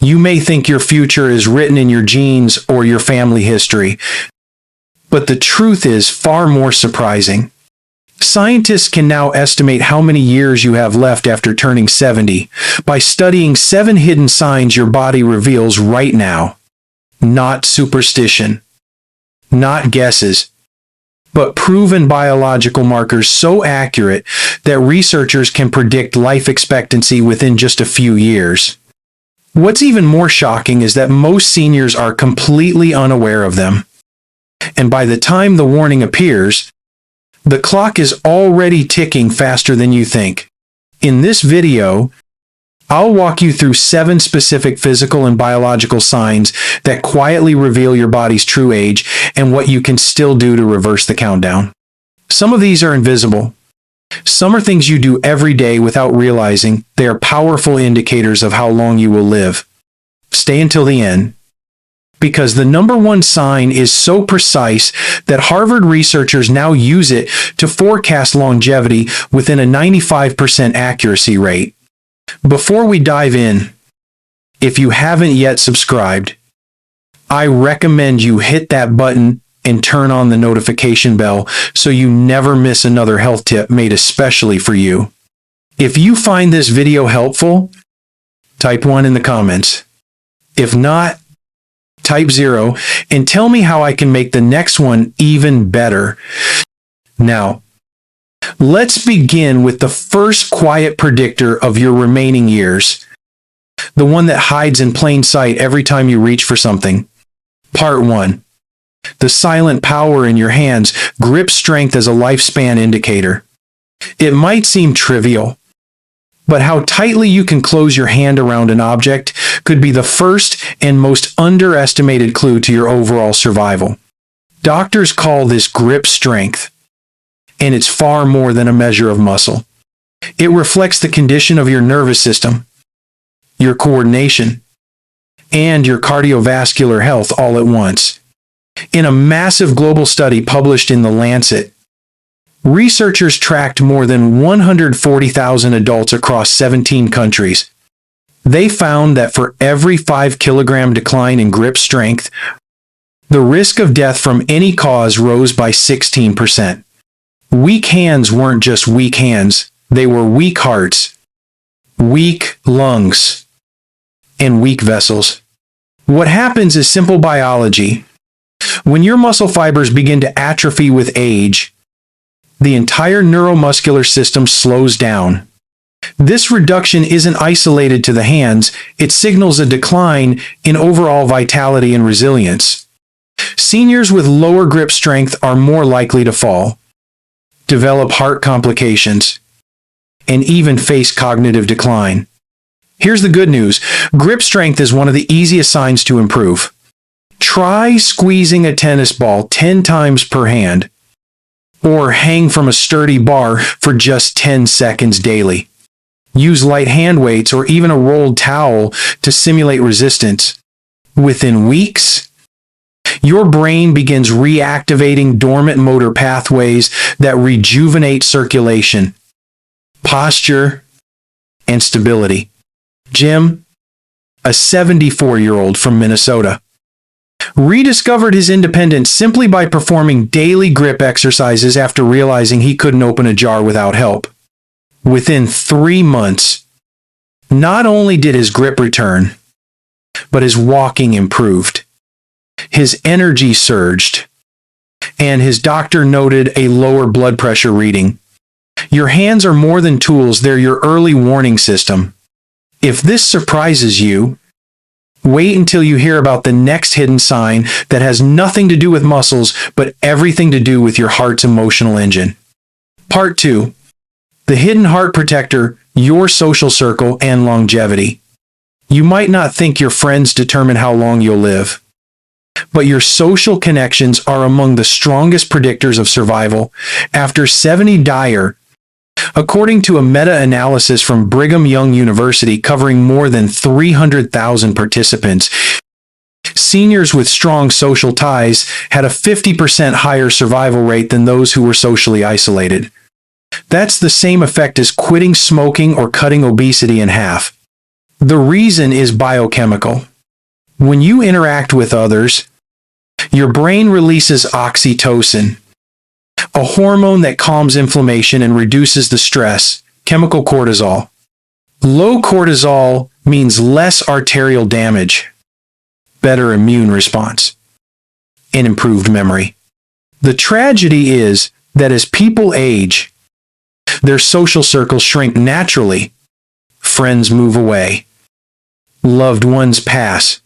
You may think your future is written in your genes or your family history, but the truth is far more surprising. Scientists can now estimate how many years you have left after turning 70 by studying 7 hidden signs your body reveals right now. Not superstition, not guesses, but proven biological markers so accurate that researchers can predict life expectancy within just a few years. What's even more shocking is that most seniors are completely unaware of them. And by the time the warning appears, the clock is already ticking faster than you think. In this video, I'll walk you through 7 specific physical and biological signs that quietly reveal your body's true age and what you can still do to reverse the countdown. Some of these are invisible. Some are things you do every day without realizing. They are powerful indicators of how long you will live. Stay until the end, because the number 1 sign is so precise that Harvard researchers now use it to forecast longevity within a 95% accuracy rate. Before we dive in, if you haven't yet subscribed, I recommend you hit that button and turn on the notification bell so you never miss another health tip made especially for you. If you find this video helpful, type 1 in the comments. If not, type 0 and tell me how I can make the next one even better. Now, let's begin with the first quiet predictor of your remaining years. The one that hides in plain sight every time you reach for something. Part 1. The silent power in your hands. Grip strength as a lifespan indicator. It might seem trivial, but how tightly you can close your hand around an object could be the first and most underestimated clue to your overall survival. Doctors call this grip strength, and it's far more than a measure of muscle. It reflects the condition of your nervous system, your coordination, and your cardiovascular health all at once. In a massive global study published in The Lancet, researchers tracked more than 140,000 adults across 17 countries. They found that for every 5-kilogram decline in grip strength, the risk of death from any cause rose by 16%. Weak hands weren't just weak hands, they were weak hearts, weak lungs, and weak vessels. What happens is simple biology. When your muscle fibers begin to atrophy with age, the entire neuromuscular system slows down. This reduction isn't isolated to the hands, it signals a decline in overall vitality and resilience. Seniors with lower grip strength are more likely to fall, develop heart complications, and even face cognitive decline. Here's the good news. Grip strength is one of the easiest signs to improve. Try squeezing a tennis ball 10 times per hand, or hang from a sturdy bar for just 10 seconds daily. Use light hand weights or even a rolled towel to simulate resistance. Within weeks, your brain begins reactivating dormant motor pathways that rejuvenate circulation, posture, and stability. Jim, a 74-year-old from Minnesota, rediscovered his independence simply by performing daily grip exercises after realizing he couldn't open a jar without help. Within 3 months, not only did his grip return, but his walking improved. His energy surged, and his doctor noted a lower blood pressure reading. Your hands are more than tools, they're your early warning system. If this surprises you, wait until you hear about the next hidden sign that has nothing to do with muscles, but everything to do with your heart's emotional engine. Part 2. The hidden heart protector, your social circle and longevity. You might not think your friends determine how long you'll live, but your social connections are among the strongest predictors of survival. After 70 Dyer, according to a meta-analysis from Brigham Young University covering more than 300,000 participants, seniors with strong social ties had a 50% higher survival rate than those who were socially isolated. That's the same effect as quitting smoking or cutting obesity in half. The reason is biochemical. When you interact with others, your brain releases oxytocin, a hormone that calms inflammation and reduces the stress, chemical cortisol. Low cortisol means less arterial damage, better immune response, and improved memory. The tragedy is that as people age, their social circles shrink naturally. Friends move away. Loved ones pass.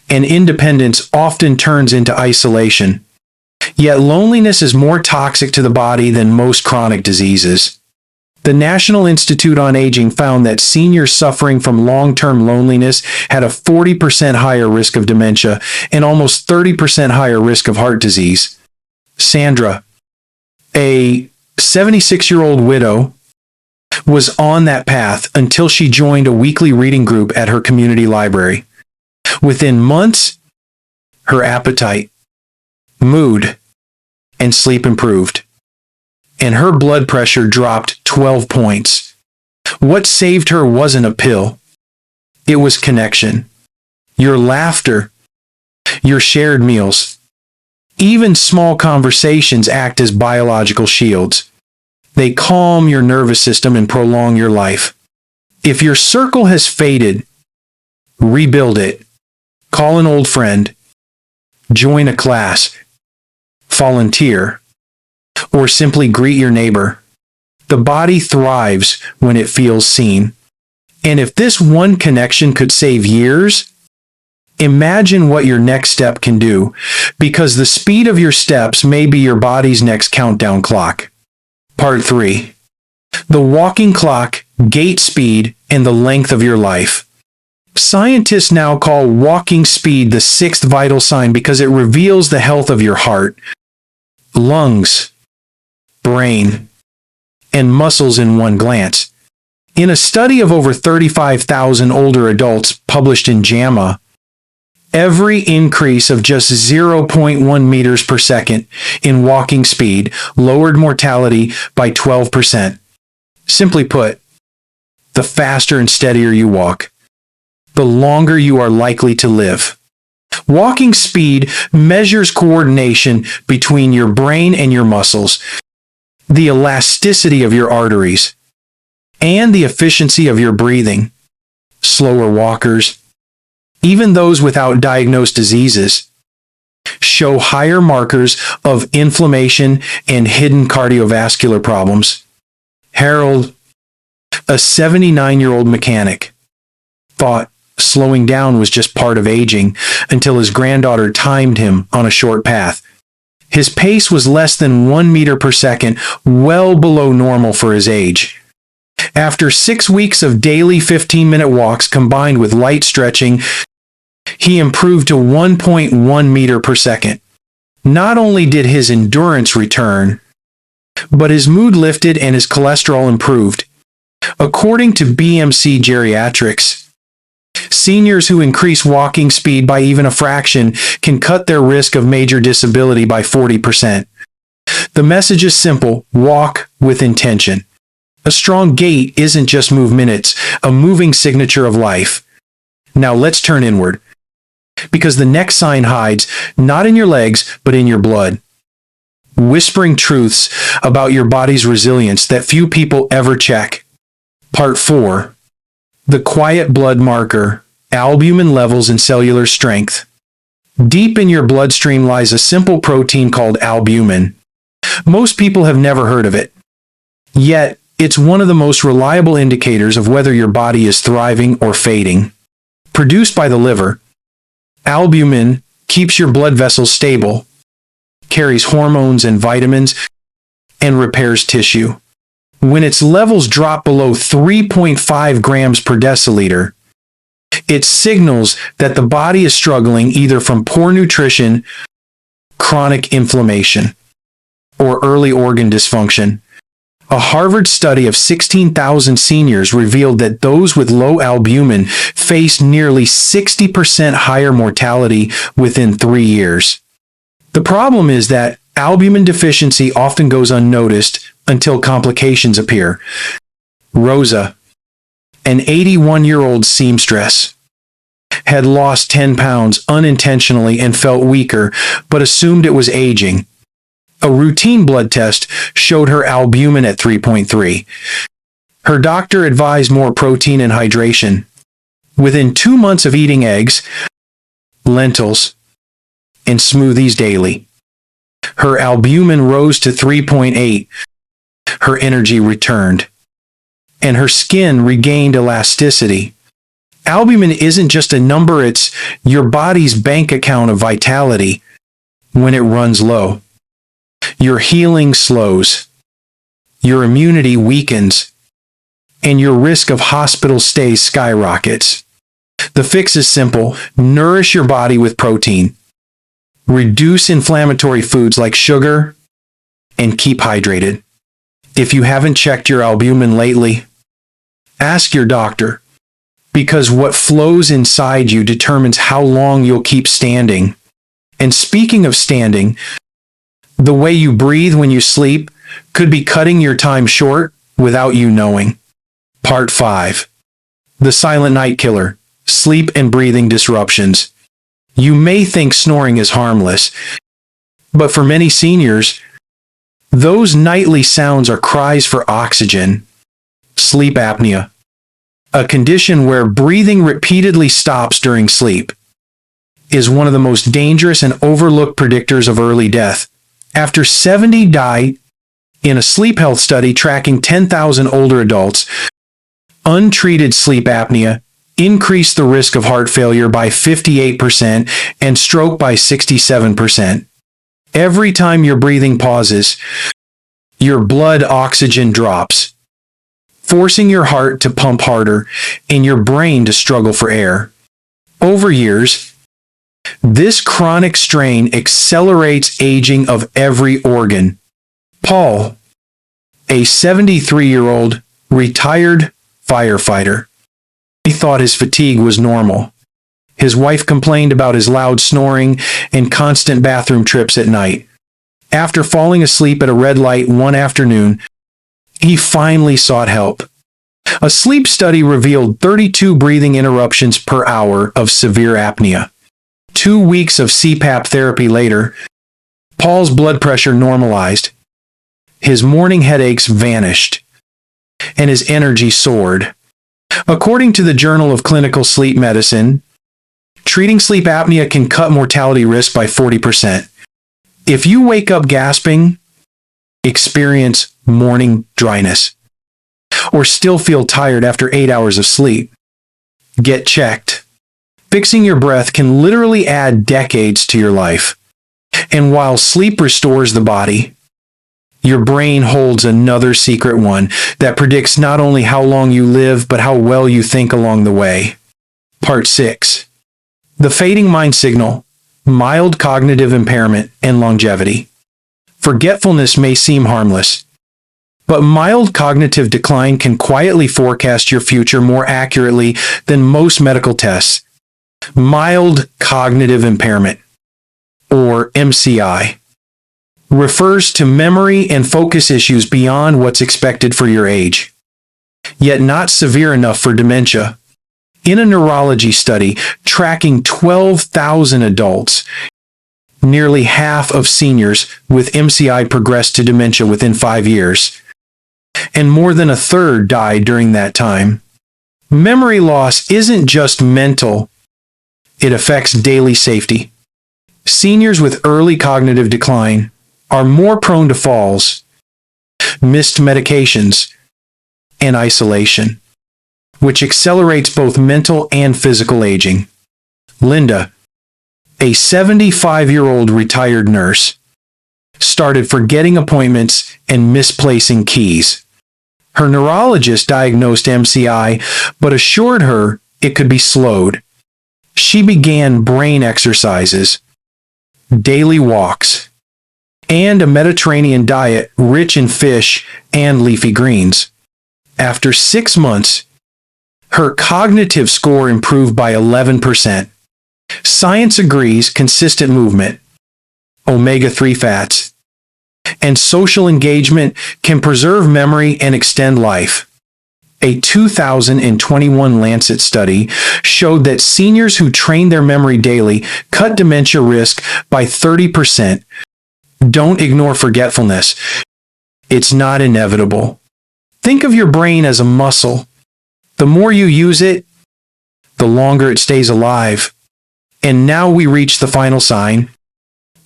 And independence often turns into isolation. Yet loneliness is more toxic to the body than most chronic diseases. The National Institute on Aging found that seniors suffering from long-term loneliness had a 40% higher risk of dementia and almost 30% higher risk of heart disease. Sandra, a 76-year-old widow, was on that path until she joined a weekly reading group at her community library. Within months, her appetite, mood, and sleep improved, and her blood pressure dropped 12 points. What saved her wasn't a pill. It was connection. Your laughter, your shared meals. Even small conversations act as biological shields. They calm your nervous system and prolong your life. If your circle has faded, rebuild it. Call an old friend, join a class, volunteer, or simply greet your neighbor. The body thrives when it feels seen. And if this one connection could save years, imagine what your next step can do, because the speed of your steps may be your body's next countdown clock. Part 3. The walking clock, gait speed, and the length of your life. Scientists now call walking speed the sixth vital sign because it reveals the health of your heart, lungs, brain, and muscles in one glance. In a study of over 35,000 older adults published in JAMA, every increase of just 0.1 meters per second in walking speed lowered mortality by 12%. Simply put, the faster and steadier you walk, the longer you are likely to live. Walking speed measures coordination between your brain and your muscles, the elasticity of your arteries, and the efficiency of your breathing. Slower walkers, even those without diagnosed diseases, show higher markers of inflammation and hidden cardiovascular problems. Harold, a 79-year-old mechanic, thought slowing down was just part of aging until his granddaughter timed him on a short path. His pace was less than 1 meter per second, well below normal for his age. After 6 weeks of daily 15-minute walks combined with light stretching, he improved to 1.1 meter per second. Not only did his endurance return, but his mood lifted and his cholesterol improved. According to BMC Geriatrics, seniors who increase walking speed by even a fraction can cut their risk of major disability by 40%. The message is simple: walk with intention. A strong gait isn't just movement, it's a moving signature of life. Now let's turn inward, because the next sign hides not in your legs, but in your blood. Whispering truths about your body's resilience that few people ever check. Part 4. The quiet blood marker, albumin levels and cellular strength. Deep in your bloodstream lies a simple protein called albumin. Most people have never heard of it. Yet, it's one of the most reliable indicators of whether your body is thriving or fading. Produced by the liver, albumin keeps your blood vessels stable, carries hormones and vitamins, and repairs tissue. When its levels drop below 3.5 grams per deciliter, it signals that the body is struggling either from poor nutrition, chronic inflammation, or early organ dysfunction. A Harvard study of 16,000 seniors revealed that those with low albumin faced nearly 60% higher mortality within 3 years. The problem is that albumin deficiency often goes unnoticed until complications appear. Rosa, an 81-year-old seamstress, had lost 10 pounds unintentionally and felt weaker, but assumed it was aging. A routine blood test showed her albumin at 3.3. Her doctor advised more protein and hydration. Within 2 months of eating eggs, lentils, and smoothies daily, her albumin rose to 3.8. Her energy returned, and her skin regained elasticity. Albumin isn't just a number, it's your body's bank account of vitality. When it runs low, your healing slows, your immunity weakens, and your risk of hospital stays skyrockets. The fix is simple: nourish your body with protein, reduce inflammatory foods like sugar, and keep hydrated. If you haven't checked your albumin lately, ask your doctor, because what flows inside you determines how long you'll keep standing. And speaking of standing, the way you breathe when you sleep could be cutting your time short without you knowing. Part 5. The Silent Night Killer: Sleep and Breathing Disruptions. You may think snoring is harmless, but for many seniors, those nightly sounds are cries for oxygen. Sleep apnea, a condition where breathing repeatedly stops during sleep, is one of the most dangerous and overlooked predictors of early death. After 70 died in a sleep health study tracking 10,000 older adults, untreated sleep apnea increased the risk of heart failure by 58% and stroke by 67%. Every time your breathing pauses, your blood oxygen drops, forcing your heart to pump harder and your brain to struggle for air. Over years, this chronic strain accelerates aging of every organ. Paul, a 73-year-old retired firefighter, he thought his fatigue was normal. His wife complained about his loud snoring and constant bathroom trips at night. After falling asleep at a red light one afternoon, he finally sought help. A sleep study revealed 32 breathing interruptions per hour of severe apnea. 2 weeks of CPAP therapy later, Paul's blood pressure normalized, his morning headaches vanished, and his energy soared. According to the Journal of Clinical Sleep Medicine, treating sleep apnea can cut mortality risk by 40%. If you wake up gasping, experience morning dryness, or still feel tired after 8 hours of sleep, get checked. Fixing your breath can literally add decades to your life. And while sleep restores the body, your brain holds another secret one that predicts not only how long you live, but how well you think along the way. Part 6. The Fading Mind Signal: Mild Cognitive Impairment and Longevity. Forgetfulness may seem harmless, but mild cognitive decline can quietly forecast your future more accurately than most medical tests. Mild cognitive impairment, or MCI, refers to memory and focus issues beyond what's expected for your age, yet not severe enough for dementia. In a neurology study tracking 12,000 adults, nearly half of seniors with MCI progressed to dementia within 5 years, and more than a third died during that time. Memory loss isn't just mental, it affects daily safety. Seniors with early cognitive decline are more prone to falls, missed medications, and isolation, which accelerates both mental and physical aging. Linda, a 75-year-old retired nurse, started forgetting appointments and misplacing keys. Her neurologist diagnosed MCI, but assured her it could be slowed. She began brain exercises, daily walks, and a Mediterranean diet rich in fish and leafy greens. After 6 months, her cognitive score improved by 11%. Science agrees consistent movement, omega-3 fats, and social engagement can preserve memory and extend life. A 2021 Lancet study showed that seniors who train their memory daily cut dementia risk by 30%. Don't ignore forgetfulness. It's not inevitable. Think of your brain as a muscle. The more you use it, the longer it stays alive. And now we reach the final sign.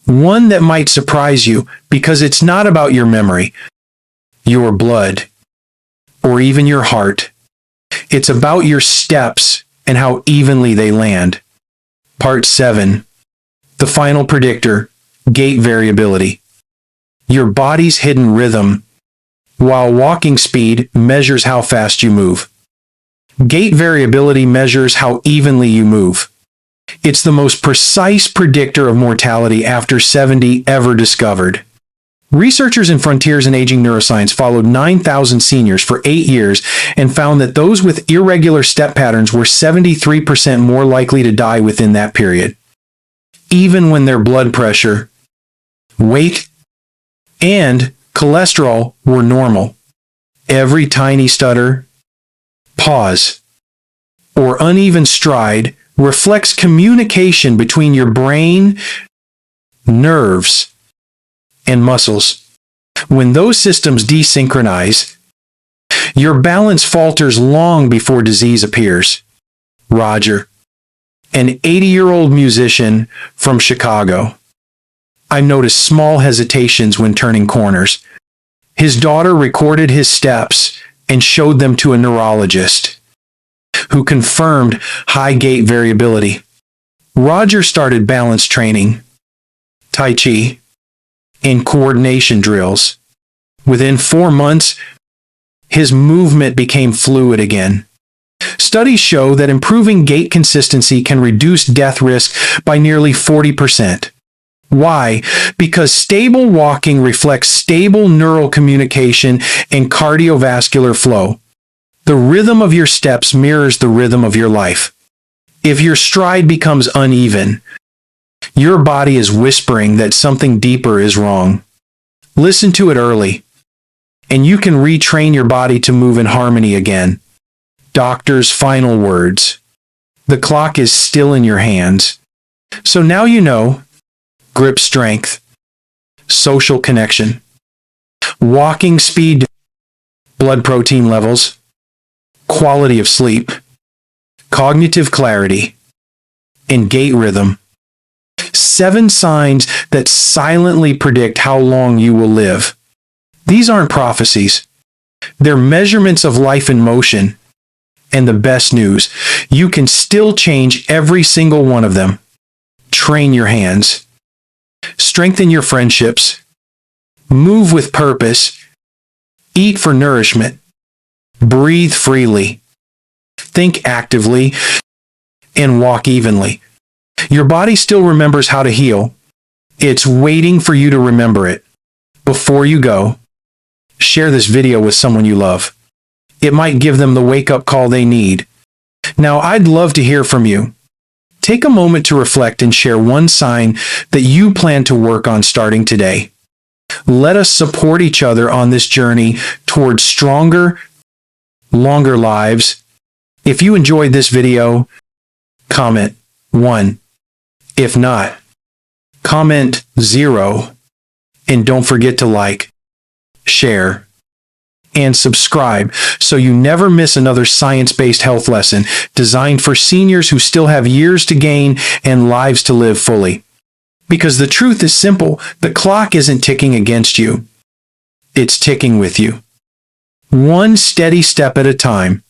One that might surprise you because it's not about your memory, your blood, or even your heart. It's about your steps and how evenly they land. Part 7. The final predictor, gait variability. Your body's hidden rhythm, while walking speed measures how fast you move. Gait variability measures how evenly you move. It's the most precise predictor of mortality after 70 ever discovered. Researchers in Frontiers in Aging Neuroscience followed 9,000 seniors for 8 years and found that those with irregular step patterns were 73% more likely to die within that period, even when their blood pressure, weight, and cholesterol were normal. Every tiny stutter, pause, or uneven stride reflects communication between your brain, nerves, and muscles. When those systems desynchronize, your balance falters long before disease appears. Roger, an 80-year-old musician from Chicago. I noticed small hesitations when turning corners. His daughter recorded his steps and showed them to a neurologist, who confirmed high gait variability. Roger started balance training, Tai Chi, and coordination drills. Within 4 months, his movement became fluid again. Studies show that improving gait consistency can reduce death risk by nearly 40%. Why? Because stable walking reflects stable neural communication and cardiovascular flow. The rhythm of your steps mirrors the rhythm of your life. If your stride becomes uneven, your body is whispering that something deeper is wrong. Listen to it early, and you can retrain your body to move in harmony again. Doctor's final words. The clock is still in your hands. So now you know: grip strength, social connection, walking speed, blood protein levels, quality of sleep, cognitive clarity, and gait rhythm. 7 signs that silently predict how long you will live. These aren't prophecies. They're measurements of life in motion. And the best news, you can still change every single one of them. Train your hands. Strengthen your friendships. Move with purpose. Eat for nourishment. Breathe freely. Think actively. And walk evenly. Your body still remembers how to heal. It's waiting for you to remember it. Before you go, share this video with someone you love. It might give them the wake-up call they need. Now, I'd love to hear from you. Take a moment to reflect and share one sign that you plan to work on starting today. Let us support each other on this journey towards stronger, longer lives. If you enjoyed this video, comment 1. If not, comment 0. And don't forget to like, share, and subscribe so you never miss another science-based health lesson designed for seniors who still have years to gain and lives to live fully. Because the truth is simple, the clock isn't ticking against you. It's ticking with you. One steady step at a time.